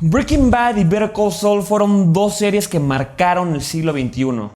Breaking Bad y Better Call Saul fueron dos series que marcaron el siglo XXI.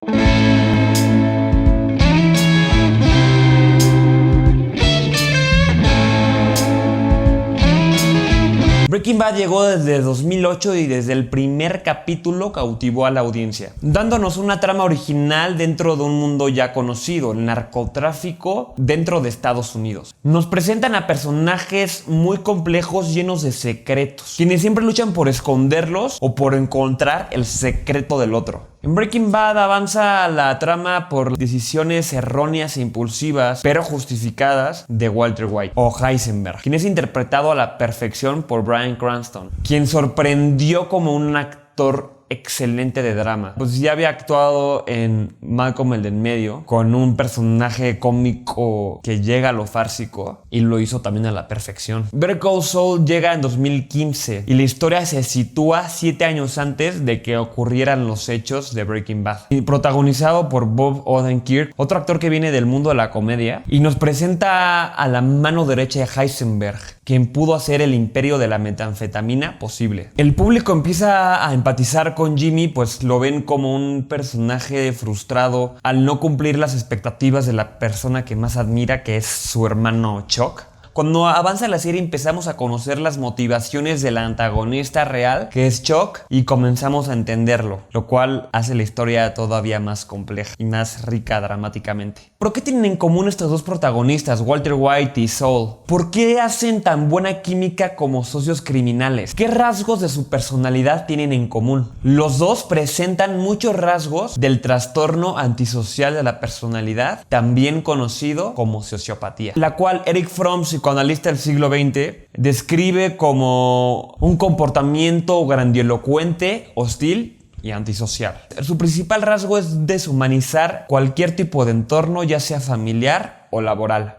Breaking Bad llegó desde 2008 y desde el primer capítulo cautivó a la audiencia, dándonos una trama original dentro de un mundo ya conocido, el narcotráfico dentro de Estados Unidos. Nos presentan a personajes muy complejos llenos de secretos, quienes siempre luchan por esconderlos o por encontrar el secreto del otro. En Breaking Bad avanza la trama por decisiones erróneas e impulsivas, pero justificadas, de Walter White, o Heisenberg, quien es interpretado a la perfección por Bryan Cranston, quien sorprendió como un actor excelente de drama. Pues ya había actuado en Malcolm el del medio con un personaje cómico que llega a lo fársico y lo hizo también a la perfección. Better Call Saul llega en 2015 y la historia se sitúa 7 años antes de que ocurrieran los hechos de Breaking Bad, y protagonizado por Bob Odenkirk, otro actor que viene del mundo de la comedia, y nos presenta a la mano derecha de Heisenberg, quien pudo hacer el imperio de la metanfetamina posible. El público empieza a empatizar con Jimmy, pues lo ven como un personaje frustrado al no cumplir las expectativas de la persona que más admira, que es su hermano Chuck. Cuando avanza la serie empezamos a conocer las motivaciones del antagonista real, que es Chuck, y comenzamos a entenderlo, lo cual hace la historia todavía más compleja y más rica dramáticamente. ¿Pero qué tienen en común estos dos protagonistas, Walter White y Saul? ¿Por qué hacen tan buena química como socios criminales? ¿Qué rasgos de su personalidad tienen en común? Los dos presentan muchos rasgos del trastorno antisocial de la personalidad, también conocido como sociopatía, la cual Erich Fromm, psicoanalista del siglo XX, describe como un comportamiento grandilocuente, hostil y antisocial. Su principal rasgo es deshumanizar cualquier tipo de entorno, ya sea familiar o laboral.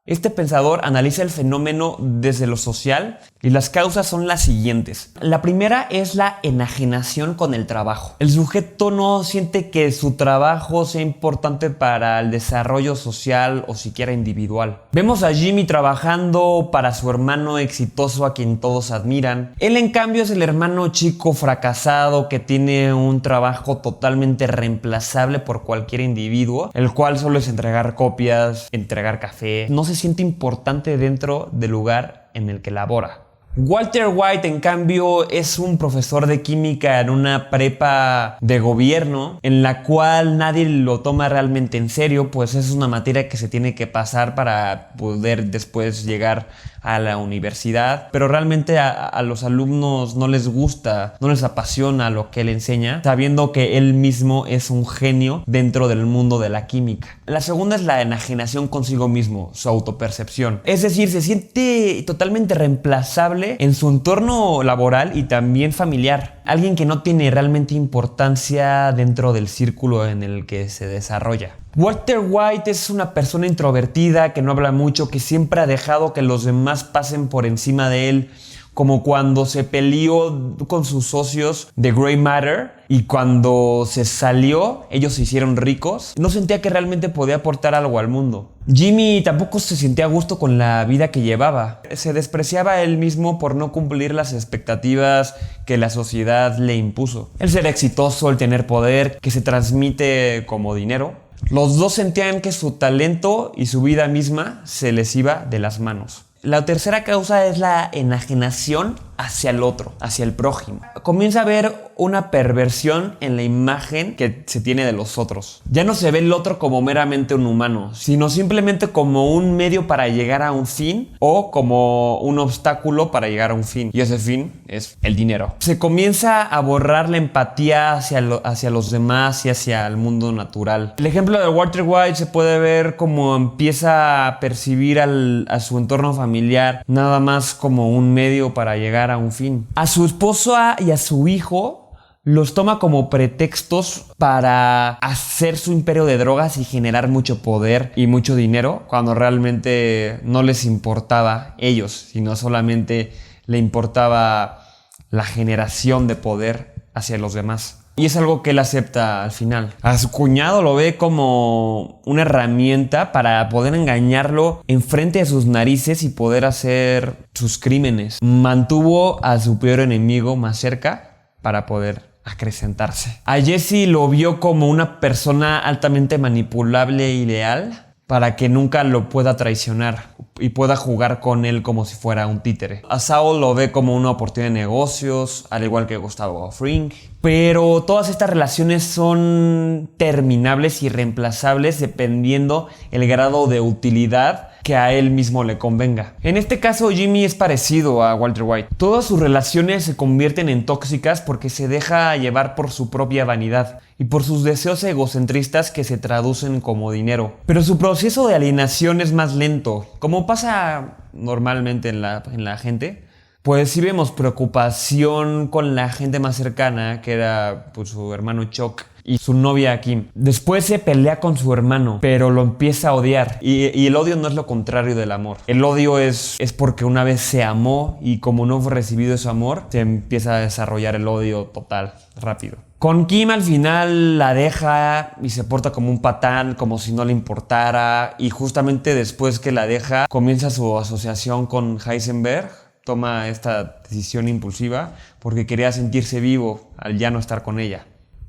Este pensador analiza el fenómeno desde lo social y las causas son las siguientes. La primera es la enajenación con el trabajo. El sujeto no siente que su trabajo sea importante para el desarrollo social o siquiera individual. Vemos a Jimmy trabajando para su hermano exitoso a quien todos admiran. Él, en cambio, es el hermano chico fracasado que tiene un trabajo totalmente reemplazable por cualquier individuo, el cual solo es entregar copias, entregar café. No se siente importante dentro del lugar en el que labora. Walter White, en cambio, es un profesor de química en una prepa de gobierno en la cual nadie lo toma realmente en serio, pues es una materia que se tiene que pasar para poder después llegar a la universidad, pero realmente a los alumnos no les gusta, no les apasiona lo que él enseña, sabiendo que él mismo es un genio dentro del mundo de la química. La segunda es la enajenación consigo mismo, su autopercepción. Es decir, se siente totalmente reemplazable en su entorno laboral y también familiar. Alguien que no tiene realmente importancia dentro del círculo en el que se desarrolla. Walter White es una persona introvertida que no habla mucho, que siempre ha dejado que los demás pasen por encima de él, como cuando se peleó con sus socios de Grey Matter y cuando se salió, ellos se hicieron ricos. No sentía que realmente podía aportar algo al mundo. Jimmy tampoco se sentía a gusto con la vida que llevaba. Se despreciaba a él mismo por no cumplir las expectativas que la sociedad le impuso. El ser exitoso, el tener poder, que se transmite como dinero. Los dos sentían que su talento y su vida misma se les iba de las manos. La tercera causa es la enajenación hacia el otro, hacia el prójimo. Comienza a haber una perversión en la imagen que se tiene de los otros. Ya no se ve el otro como meramente un humano, sino simplemente como un medio para llegar a un fin o como un obstáculo para llegar a un fin. Y ese fin es el dinero. Se comienza a borrar la empatía hacia los demás y hacia el mundo natural. El ejemplo de Walter White se puede ver como empieza a percibir a su entorno familiar nada más como un medio para llegar a un fin. A su esposa y a su hijo los toma como pretextos para hacer su imperio de drogas y generar mucho poder y mucho dinero, cuando realmente no les importaba ellos, sino solamente le importaba la generación de poder hacia los demás. Y es algo que él acepta al final. A su cuñado lo ve como una herramienta para poder engañarlo enfrente de sus narices y poder hacer sus crímenes. Mantuvo a su peor enemigo más cerca para poder acrecentarse. A Jesse lo vio como una persona altamente manipulable y leal para que nunca lo pueda traicionar y pueda jugar con él como si fuera un títere. A Saul lo ve como una oportunidad de negocios, al igual que Gustavo Fring. Pero todas estas relaciones son terminables y reemplazables dependiendo el grado de utilidad que a él mismo le convenga. En este caso, Jimmy es parecido a Walter White. Todas sus relaciones se convierten en tóxicas porque se deja llevar por su propia vanidad y por sus deseos egocentristas que se traducen como dinero. Pero su proceso de alienación es más lento, como pasa normalmente en la gente. Pues sí vemos preocupación con la gente más cercana, que era pues, su hermano Chuck y su novia Kim. Después se pelea con su hermano, pero lo empieza a odiar. Y el odio no es lo contrario del amor. El odio es porque una vez se amó y como no fue recibido ese amor, se empieza a desarrollar el odio total, rápido. Con Kim al final la deja y se porta como un patán, como si no le importara. Y justamente después que la deja, comienza su asociación con Heisenberg. Toma esta decisión impulsiva porque quería sentirse vivo al ya no estar con ella.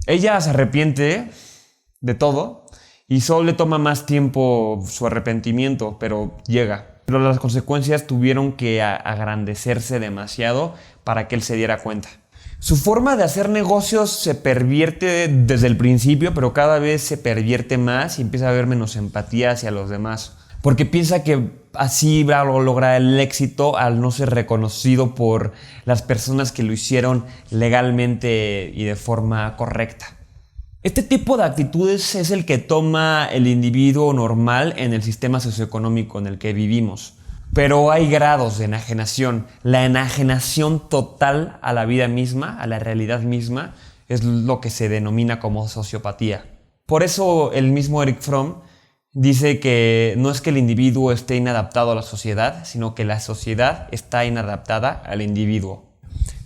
Ella se arrepiente de todo y solo le toma más tiempo su arrepentimiento, pero llega. Pero las consecuencias tuvieron que agrandecerse demasiado para que él se diera cuenta. Su forma de hacer negocios se pervierte desde el principio, pero cada vez se pervierte más y empieza a haber menos empatía hacia los demás. Porque piensa que así va a lograr el éxito al no ser reconocido por las personas que lo hicieron legalmente y de forma correcta. Este tipo de actitudes es el que toma el individuo normal en el sistema socioeconómico en el que vivimos. Pero hay grados de enajenación. La enajenación total a la vida misma, a la realidad misma, es lo que se denomina como sociopatía. Por eso el mismo Eric Fromm dice que no es que el individuo esté inadaptado a la sociedad, sino que la sociedad está inadaptada al individuo.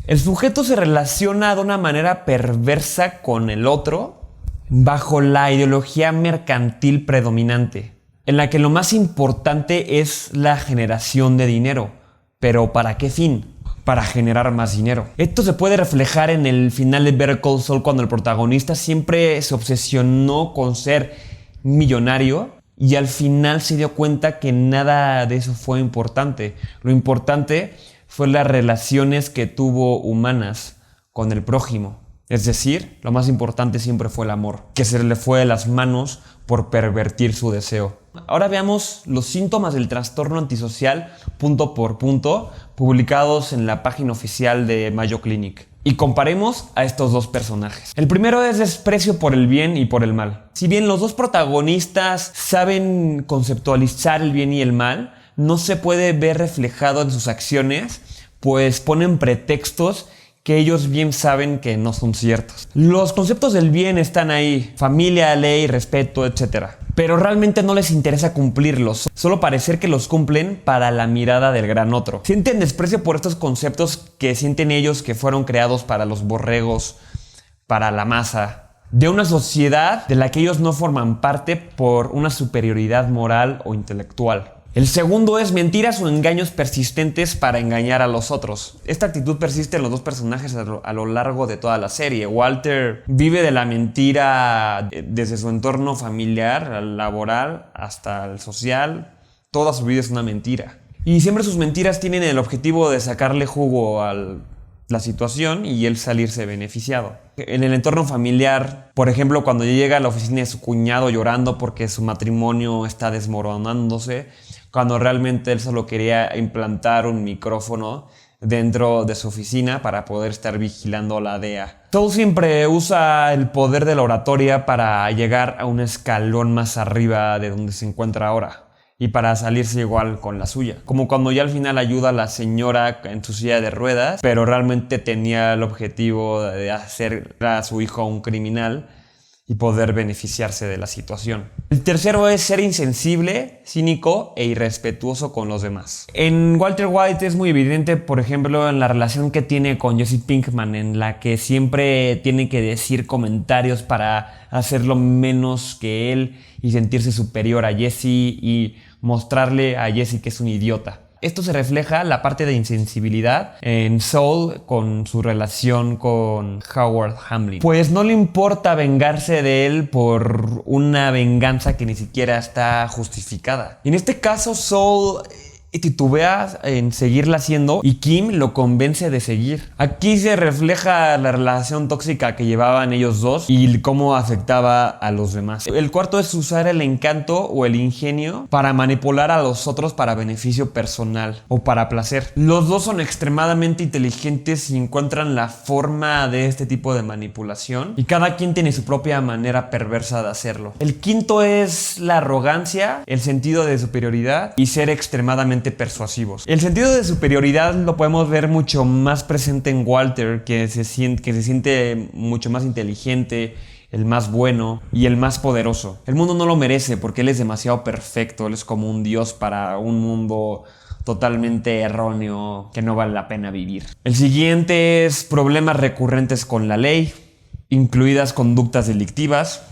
El sujeto se relaciona de una manera perversa con el otro bajo la ideología mercantil predominante, en la que lo más importante es la generación de dinero. ¿Pero para qué fin? Para generar más dinero. Esto se puede reflejar en el final de Better Call Saul, cuando el protagonista siempre se obsesionó con ser millonario y al final se dio cuenta que nada de eso fue importante. Lo importante fue las relaciones que tuvo humanas con el prójimo. Es decir, lo más importante siempre fue el amor, que se le fue de las manos por pervertir su deseo. Ahora veamos los síntomas del trastorno antisocial punto por punto, publicados en la página oficial de Mayo Clinic. Y comparemos a estos dos personajes. El primero es desprecio por el bien y por el mal. Si bien los dos protagonistas saben conceptualizar el bien y el mal, no se puede ver reflejado en sus acciones, pues ponen pretextos que ellos bien saben que no son ciertos. Los conceptos del bien están ahí: familia, ley, respeto, etc. Pero realmente no les interesa cumplirlos, solo parecer que los cumplen para la mirada del gran otro. Sienten desprecio por estos conceptos que sienten ellos que fueron creados para los borregos, para la masa, de una sociedad de la que ellos no forman parte por una superioridad moral o intelectual. El segundo es mentiras o engaños persistentes para engañar a los otros. Esta actitud persiste en los dos personajes a lo largo de toda la serie. Walter vive de la mentira desde su entorno familiar, laboral, hasta el social. Toda su vida es una mentira. Y siempre sus mentiras tienen el objetivo de sacarle jugo a la situación y él salirse beneficiado. En el entorno familiar, por ejemplo, cuando llega a la oficina de su cuñado llorando porque su matrimonio está desmoronándose, cuando realmente él solo quería implantar un micrófono dentro de su oficina para poder estar vigilando la DEA. Saul siempre usa el poder de la oratoria para llegar a un escalón más arriba de donde se encuentra ahora y para salirse igual con la suya. Como cuando ya al final ayuda a la señora en su silla de ruedas, pero realmente tenía el objetivo de hacer a su hijo un criminal y poder beneficiarse de la situación. El tercero es ser insensible, cínico e irrespetuoso con los demás. En Walter White es muy evidente, por ejemplo, en la relación que tiene con Jesse Pinkman, en la que siempre tiene que decir comentarios para hacerlo menos que él y sentirse superior a Jesse y mostrarle a Jesse que es un idiota. Esto se refleja la parte de insensibilidad en Saul con su relación con Howard Hamlin. Pues no le importa vengarse de él por una venganza que ni siquiera está justificada. En este caso, Saul titubea en seguirla haciendo y Kim lo convence de seguir. Aquí se refleja la relación tóxica que llevaban ellos dos y cómo afectaba a los demás. El cuarto es usar el encanto o el ingenio para manipular a los otros para beneficio personal o para placer. Los dos son extremadamente inteligentes y encuentran la forma de este tipo de manipulación y cada quien tiene su propia manera perversa de hacerlo. El quinto es la arrogancia, el sentido de superioridad y ser extremadamente persuasivos. El sentido de superioridad lo podemos ver mucho más presente en Walter, que se siente mucho más inteligente, el más bueno y el más poderoso. El mundo no lo merece porque él es demasiado perfecto, él es como un dios para un mundo totalmente erróneo que no vale la pena vivir. El siguiente es problemas recurrentes con la ley, incluidas conductas delictivas.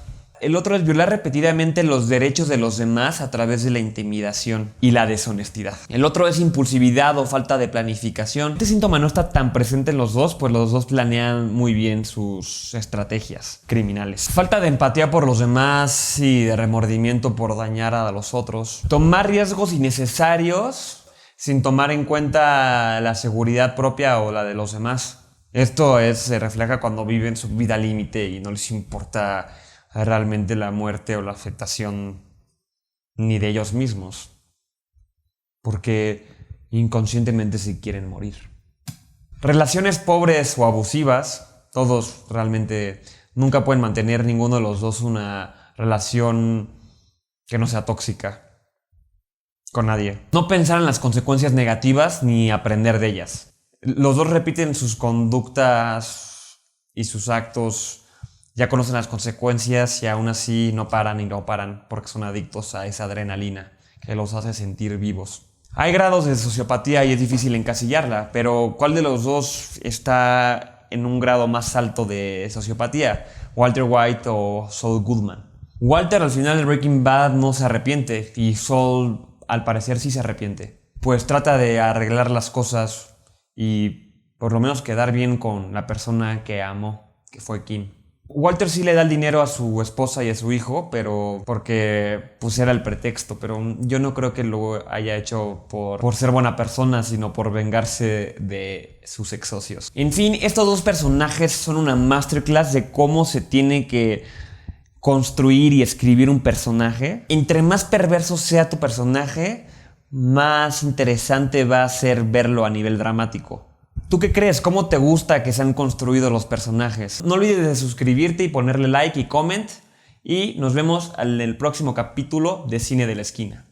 El otro es violar repetidamente los derechos de los demás a través de la intimidación y la deshonestidad. El otro es impulsividad o falta de planificación. Este síntoma no está tan presente en los dos, pues los dos planean muy bien sus estrategias criminales. Falta de empatía por los demás y de remordimiento por dañar a los otros. Tomar riesgos innecesarios sin tomar en cuenta la seguridad propia o la de los demás. Esto se refleja cuando viven su vida límite y no les importa realmente la muerte o la afectación ni de ellos mismos, porque inconscientemente se quieren morir. Relaciones pobres o abusivas, todos realmente nunca pueden mantener ninguno de los dos una relación que no sea tóxica con nadie. No pensar en las consecuencias negativas ni aprender de ellas. Los dos repiten sus conductas y sus actos. Ya conocen las consecuencias y aún así no paran porque son adictos a esa adrenalina que los hace sentir vivos. Hay grados de sociopatía y es difícil encasillarla, pero ¿cuál de los dos está en un grado más alto de sociopatía? ¿Walter White o Saul Goodman? Walter al final de Breaking Bad no se arrepiente y Saul al parecer sí se arrepiente. Pues trata de arreglar las cosas y por lo menos quedar bien con la persona que amó, que fue Kim. Walter sí le da el dinero a su esposa y a su hijo, pero porque pues era el pretexto, pero yo no creo que lo haya hecho por ser buena persona, sino por vengarse de sus ex socios. En fin, estos dos personajes son una masterclass de cómo se tiene que construir y escribir un personaje. Entre más perverso sea tu personaje, más interesante va a ser verlo a nivel dramático. ¿Tú qué crees? ¿Cómo te gusta que se han construido los personajes? No olvides de suscribirte y ponerle like y comment. Y nos vemos en el próximo capítulo de Cine de la Esquina.